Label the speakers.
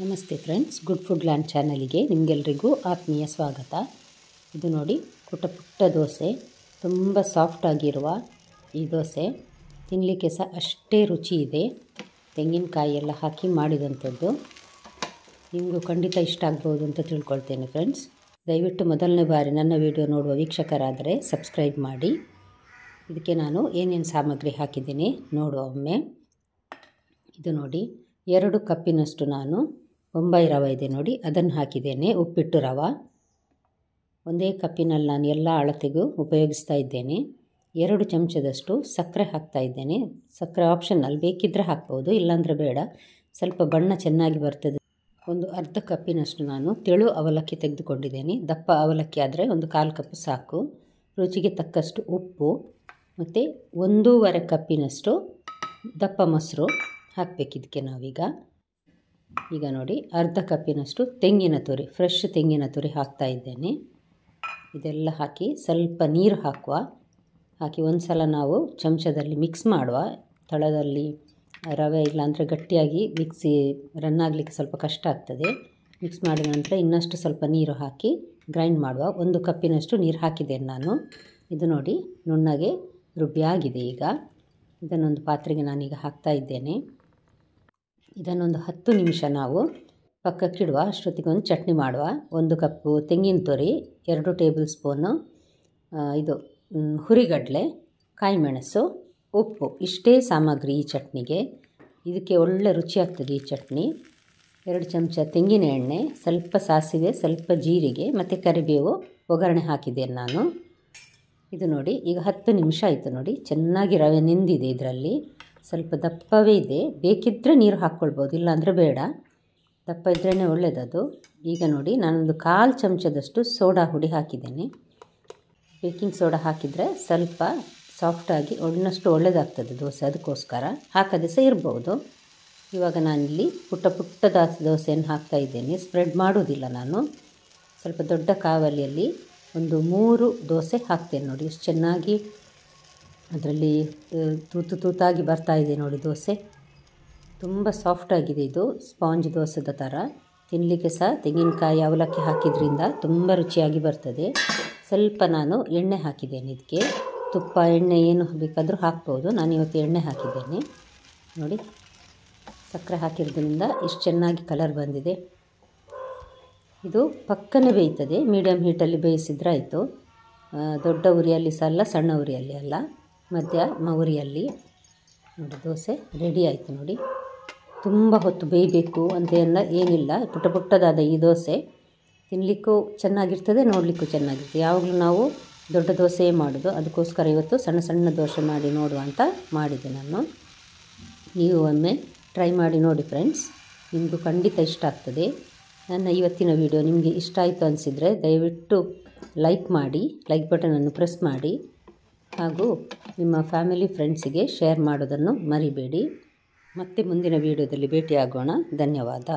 Speaker 1: ನಮಸ್ತೆ friends, good food land ಚಾನಲಿಗೆ ನಿಮಗೆಲ್ರಿಗೂ ಆತ್ಮೀಯ ಸ್ವಾಗತ. ಇದು ನೋಡಿ, ಪುಟ್ಟ ಪುಟ್ಟ ದೋಸೆ, ತುಂಬ ಸಾಫ್ಟಾಗಿರುವ ಈ ದೋಸೆ ತಿನ್ನಲಿಕ್ಕೆ ಸಹ ಅಷ್ಟೇ ರುಚಿ ಇದೆ. ತೆಂಗಿನಕಾಯಿ ಎಲ್ಲ ಹಾಕಿ ಮಾಡಿದಂಥದ್ದು. ನಿಮಗೂ ಖಂಡಿತ ಇಷ್ಟ ಆಗ್ಬೋದು ಅಂತ ತಿಳ್ಕೊಳ್ತೇನೆ ಫ್ರೆಂಡ್ಸ್. ದಯವಿಟ್ಟು ಮೊದಲನೇ ಬಾರಿ ನನ್ನ ವಿಡಿಯೋ ನೋಡುವ ವೀಕ್ಷಕರಾದರೆ ಸಬ್ಸ್ಕ್ರೈಬ್ ಮಾಡಿ. ಇದಕ್ಕೆ ನಾನು ಏನೇನು ಸಾಮಗ್ರಿ ಹಾಕಿದ್ದೀನಿ ನೋಡುವ ಒಮ್ಮೆ. ಇದು ನೋಡಿ, 2 ಕಪ್ಪಿನಷ್ಟು ನಾನು ಬೊಂಬಾಯಿ ರವೆ ಇದೆ ನೋಡಿ, ಅದನ್ನು ಹಾಕಿದ್ದೇನೆ. ಉಪ್ಪಿಟ್ಟು ರವೆ ಒಂದೇ ಕಪ್ಪಿನಲ್ಲಿ ನಾನು ಎಲ್ಲ ಅಳತೆಗೂ ಉಪಯೋಗಿಸ್ತಾ ಇದ್ದೇನೆ. 2 ಚಮಚದಷ್ಟು ಸಕ್ಕರೆ ಹಾಕ್ತಾ ಇದ್ದೇನೆ. ಸಕ್ಕರೆ ಆಪ್ಷನಲ್, ಬೇಕಿದ್ದರೆ ಹಾಕ್ಬೋದು, ಇಲ್ಲಾಂದರೆ ಬೇಡ. ಸ್ವಲ್ಪ ಬಣ್ಣ ಚೆನ್ನಾಗಿ ಬರ್ತದೆ. ಒಂದು ಅರ್ಧ ಕಪ್ಪಿನಷ್ಟು ನಾನು ತೆಳು ಅವಲಕ್ಕಿ ತೆಗೆದುಕೊಂಡಿದ್ದೇನೆ. ದಪ್ಪ ಅವಲಕ್ಕಿ ಆದರೆ ಒಂದು 1/4 ಕಪ್ ಸಾಕು. ರುಚಿಗೆ ತಕ್ಕಷ್ಟು ಉಪ್ಪು ಮತ್ತು 1.5 ಕಪ್ಪಿನಷ್ಟು ದಪ್ಪ ಮೊಸರು ಹಾಕಬೇಕು ಇದಕ್ಕೆ ನಾವೀಗ. ಈಗ ನೋಡಿ, ಅರ್ಧ ಕಪ್ಪಿನಷ್ಟು ತೆಂಗಿನ ತುರಿ, ಫ್ರೆಶ್ ತೆಂಗಿನ ತುರಿ ಹಾಕ್ತಾ ಇದ್ದೇನೆ. ಇದೆಲ್ಲ ಹಾಕಿ ಸ್ವಲ್ಪ ನೀರು ಹಾಕಿ ಒಂದು ಸಲ ನಾವು ಚಮಚದಲ್ಲಿ ಮಿಕ್ಸ್ ಮಾಡುವ. ತಳದಲ್ಲಿ ರವೆ ಇಲ್ಲಾಂದರೆ ಗಟ್ಟಿಯಾಗಿ ಮಿಕ್ಸಿ ರನ್ ಆಗಲಿಕ್ಕೆ ಸ್ವಲ್ಪ ಕಷ್ಟ ಆಗ್ತದೆ. ಮಿಕ್ಸ್ ಮಾಡಿದ ನಂತರ ಇನ್ನಷ್ಟು ಸ್ವಲ್ಪ ನೀರು ಹಾಕಿ ಗ್ರೈಂಡ್ ಮಾಡುವ. 1 ಕಪ್ಪಿನಷ್ಟು ನೀರು ಹಾಕಿದ್ದೇನೆ ನಾನು. ಇದು ನೋಡಿ, ನುಣ್ಣಗೆ ರುಬ್ಬಿ ಆಗಿದೆ. ಈಗ ಇದನ್ನೊಂದು ಪಾತ್ರೆಗೆ ನಾನೀಗ ಹಾಕ್ತಾ ಇದ್ದೇನೆ. ಇದನ್ನೊಂದು 10 ನಿಮಿಷ ನಾವು ಪಕ್ಕಕ್ಕಿಡುವ. ಅಷ್ಟೊತ್ತಿಗೆ ಒಂದು ಚಟ್ನಿ ಮಾಡುವ. 1 ಕಪ್ಪು ತೆಂಗಿನ ತುರಿ, 2 ಟೇಬಲ್ ಸ್ಪೂನು ಇದು ಹುರಿಗಡಲೆ, ಕಾಯಿಮೆಣಸು, ಉಪ್ಪು, ಇಷ್ಟೇ ಸಾಮಗ್ರಿ ಈ ಚಟ್ನಿಗೆ. ಇದಕ್ಕೆ ಒಳ್ಳೆ ರುಚಿ ಆಗ್ತದೆ ಈ ಚಟ್ನಿ. 2 ಚಮಚ ತೆಂಗಿನ ಎಣ್ಣೆ, ಸ್ವಲ್ಪ ಸಾಸಿವೆ, ಸ್ವಲ್ಪ ಜೀರಿಗೆ ಮತ್ತು ಕರಿಬೇವು ಒಗ್ಗರಣೆ ಹಾಕಿದ್ದೇನೆ ನಾನು. ಇದು ನೋಡಿ, ಈಗ 10 ನಿಮಿಷ ಆಯಿತು ನೋಡಿ. ಚೆನ್ನಾಗಿ ರವೆ ನೆಂದಿದೆ. ಇದರಲ್ಲಿ ಸ್ವಲ್ಪ ದಪ್ಪವೇ ಇದೆ. ಬೇಕಿದ್ದರೆ ನೀರು ಹಾಕ್ಕೊಳ್ಬೋದು, ಇಲ್ಲಾಂದರೆ ಬೇಡ. ದಪ್ಪ ಇದ್ರೇ ಒಳ್ಳೆಯದದು. ಈಗ ನೋಡಿ, ನಾನೊಂದು 1/4 ಚಮಚದಷ್ಟು ಸೋಡಾ ಹುಡಿ ಹಾಕಿದ್ದೇನೆ. ಬೇಕಿಂಗ್ ಸೋಡಾ ಹಾಕಿದರೆ ಸ್ವಲ್ಪ ಸಾಫ್ಟಾಗಿ ಇನ್ನಷ್ಟು ಒಳ್ಳೆಯದಾಗ್ತದೆ ದೋಸೆ, ಅದಕ್ಕೋಸ್ಕರ ಹಾಕದೆ ಸಹ ಇರ್ಬೋದು. ಇವಾಗ ನಾನಿಲ್ಲಿ ಪುಟ್ಟ ಪುಟ್ಟ ದೋಸೆಯನ್ನು ಹಾಕ್ತಾ ಇದ್ದೇನೆ. ಸ್ಪ್ರೆಡ್ ಮಾಡೋದಿಲ್ಲ ನಾನು. ಸ್ವಲ್ಪ ದೊಡ್ಡ ಕಾವಲಿಯಲ್ಲಿ ಒಂದು 3 ದೋಸೆ ಹಾಕ್ತೇನೆ ನೋಡಿ. ಎಷ್ಟು ಚೆನ್ನಾಗಿ ಅದರಲ್ಲಿ ತೂತಾಗಿ ಬರ್ತಾ ಇದೆ ನೋಡಿ ದೋಸೆ. ತುಂಬ ಸಾಫ್ಟಾಗಿದೆ. ಇದು ಸ್ಪಾಂಜ್ ದೋಸೆದ ಥರ. ತಿನ್ನಲಿಕ್ಕೆ ಸಹ ತೆಂಗಿನಕಾಯಿ ಅವಲಕ್ಕಿ ಹಾಕಿದ್ರಿಂದ ತುಂಬ ರುಚಿಯಾಗಿ ಬರ್ತದೆ. ಸ್ವಲ್ಪ ನಾನು ಎಣ್ಣೆ ಹಾಕಿದ್ದೇನೆ ಇದಕ್ಕೆ. ತುಪ್ಪ, ಎಣ್ಣೆ ಏನು ಬೇಕಾದರೂ ಹಾಕ್ಬೋದು. ನಾನಿವತ್ತು ಎಣ್ಣೆ ಹಾಕಿದ್ದೇನೆ ನೋಡಿ. ಸಕ್ಕರೆ ಹಾಕಿರೋದ್ರಿಂದ ಎಷ್ಟು ಚೆನ್ನಾಗಿ ಕಲರ್ ಬಂದಿದೆ. ಇದು ಪಕ್ಕನೆ ಬೇಯ್ತದೆ. ಮೀಡಿಯಮ್ ಹೀಟಲ್ಲಿ ಬೇಯಿಸಿದ್ರೆ ಆಯಿತು. ದೊಡ್ಡ ಉರಿಯಲ್ಲಿ ಸಹ ಅಲ್ಲ, ಸಣ್ಣ ಉರಿಯಲ್ಲಿ ಅಲ್ಲ, ಮಧ್ಯಮ ಉರಿಯಲ್ಲಿ ನೋಡಿ. ದೋಸೆ ರೆಡಿ ಆಯಿತು ನೋಡಿ. ತುಂಬ ಹೊತ್ತು ಬೇಯಬೇಕು ಅಂತ ಏನಿಲ್ಲ. ಪುಟ್ಟ ಪುಟ್ಟದಾದ ಈ ದೋಸೆ ತಿನ್ನಲಿಕ್ಕೂ ಚೆನ್ನಾಗಿರ್ತದೆ, ನೋಡಲಿಕ್ಕೂ ಚೆನ್ನಾಗಿರ್ತದೆ. ಯಾವಾಗಲೂ ನಾವು ದೊಡ್ಡ ದೋಸೆಯೇ ಮಾಡೋದು, ಅದಕ್ಕೋಸ್ಕರ ಇವತ್ತು ಸಣ್ಣ ಸಣ್ಣ ದೋಸೆ ಮಾಡಿ ನೋಡುವ ಅಂತ ಮಾಡಿದೆ ನಾನು. ನೀವು ಒಮ್ಮೆ ಟ್ರೈ ಮಾಡಿ ನೋಡಿ ಫ್ರೆಂಡ್ಸ್, ನಿಮಗೂ ಖಂಡಿತ ಇಷ್ಟ ಆಗ್ತದೆ. ನನ್ನ ಇವತ್ತಿನ ವಿಡಿಯೋ ನಿಮಗೆ ಇಷ್ಟ ಆಯಿತು ಅನಿಸಿದರೆ ದಯವಿಟ್ಟು ಲೈಕ್ ಮಾಡಿ, ಲೈಕ್ ಬಟನನ್ನು ಪ್ರೆಸ್ ಮಾಡಿ, ಹಾಗೂ ನಿಮ್ಮ ಫ್ಯಾಮಿಲಿ ಫ್ರೆಂಡ್ಸಿಗೆ ಶೇರ್ ಮಾಡೋದನ್ನು ಮರಿಬೇಡಿ. ಮತ್ತೆ ಮುಂದಿನ ವಿಡಿಯೋದಲ್ಲಿ ಭೇಟಿಯಾಗೋಣ. ಧನ್ಯವಾದ.